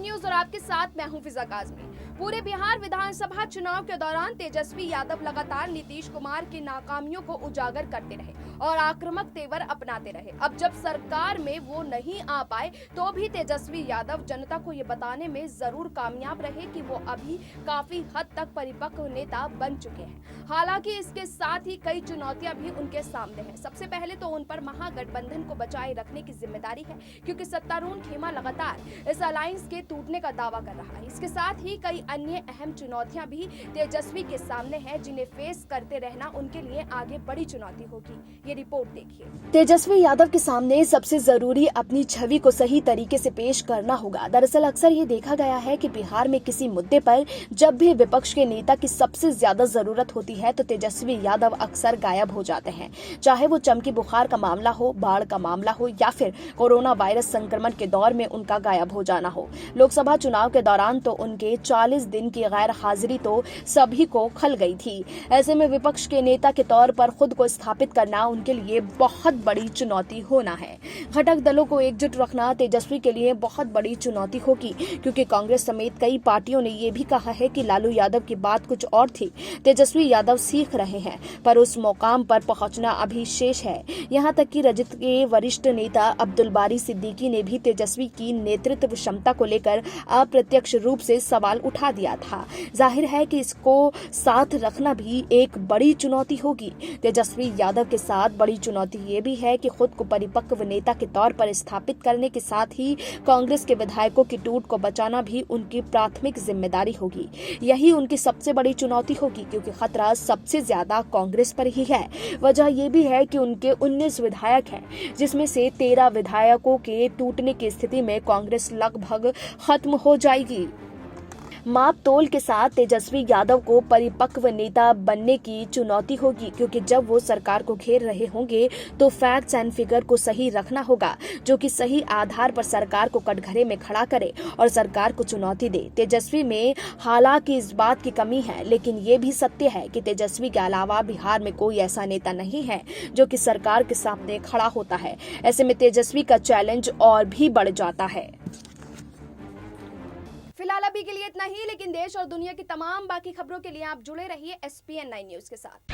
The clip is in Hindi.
न्यूज और आपके साथ मैं हूं फिजा काज़मी। पूरे बिहार विधानसभा चुनाव के दौरान तेजस्वी यादव लगातार नीतीश कुमार की नाकामियों को उजागर करते रहे और आक्रामक तेवर अपनाते रहे। अब जब सरकार में वो नहीं आ पाए तो भी तेजस्वी यादव जनता को ये बताने में जरूर कामयाब रहे कि वो अभी काफी हद तक परिपक्व नेता बन चुके हैं। हालांकि इसके साथ ही कई चुनौतियां भी उनके सामने हैं। सबसे पहले तो उन पर महागठबंधन को बचाए रखने की जिम्मेदारी है, क्योंकि सत्तारूढ़ खेमा लगातार इस अलायंस के टूटने का दावा कर रहा है। इसके साथ ही कई अन्य अहम चुनौतियां भी तेजस्वी के सामने हैं, जिन्हें फेस करते रहना उनके लिए आगे बड़ी चुनौती होगी। ये रिपोर्ट देखिए। तेजस्वी यादव के सामने सबसे जरूरी अपनी छवि को सही तरीके से पेश करना होगा। दरअसल अक्सर ये देखा गया है कि बिहार में किसी मुद्दे पर जब भी विपक्ष के नेता की सबसे ज्यादा जरूरत होती है तो तेजस्वी यादव अक्सर गायब हो जाते हैं। चाहे वो चमकी बुखार का मामला हो, बाढ़ का मामला हो या फिर कोरोना वायरस संक्रमण के दौर में उनका गायब हो जाना हो। लोकसभा चुनाव के दौरान तो उनके 40 दिन की गैर हाजिरी तो सभी को खल गई थी। ऐसे में विपक्ष के नेता के तौर पर खुद को स्थापित करना उनके लिए बहुत बड़ी चुनौती होना है। घटक दलों को एकजुट रखना तेजस्वी के लिए बहुत बड़ी चुनौती होगी, क्योंकि कांग्रेस समेत कई पार्टियों ने यह भी कहा है कि लालू यादव की बात कुछ और थी। तेजस्वी यादव सीख रहे हैं, पर उस मुकाम पर पहुंचना अभी शेष है। यहां तक कि रजत के वरिष्ठ नेता अब्दुल बारी सिद्दीकी ने भी तेजस्वी की नेतृत्व क्षमता को लेकर अप्रत्यक्ष रूप से सवाल उठा दिया था। जाहिर है कि इसको साथ रखना भी एक बड़ी चुनौती होगी। तेजस्वी यादव के साथ बड़ी चुनौती ये भी है कि खुद को परिपक्व नेता के तौर पर स्थापित करने के साथ ही कांग्रेस के विधायकों की टूट को बचाना भी उनकी प्राथमिक जिम्मेदारी होगी। यही उनकी सबसे बड़ी चुनौती होगी, क्योंकि खतरा सबसे ज्यादा कांग्रेस पर ही है। वजह यह भी है कि उनके 19 विधायक हैं, जिसमें से 13 विधायकों के टूटने की स्थिति में कांग्रेस लगभग खत्म हो जाएगी। माप तोल के साथ तेजस्वी यादव को परिपक्व नेता बनने की चुनौती होगी, क्योंकि जब वो सरकार को घेर रहे होंगे तो फैक्ट्स एंड फिगर को सही रखना होगा, जो कि सही आधार पर सरकार को कटघरे में खड़ा करे और सरकार को चुनौती दे। तेजस्वी में हालांकि इस बात की कमी है, लेकिन ये भी सत्य है कि तेजस्वी के अलावा बिहार में कोई ऐसा नेता नहीं है जो कि सरकार के सामने खड़ा होता है। ऐसे में तेजस्वी का चैलेंज और भी बढ़ जाता है। फिलहाल अभी के लिए इतना ही, लेकिन देश और दुनिया की तमाम बाकी खबरों के लिए आप जुड़े रहिए SPN9 न्यूज के साथ।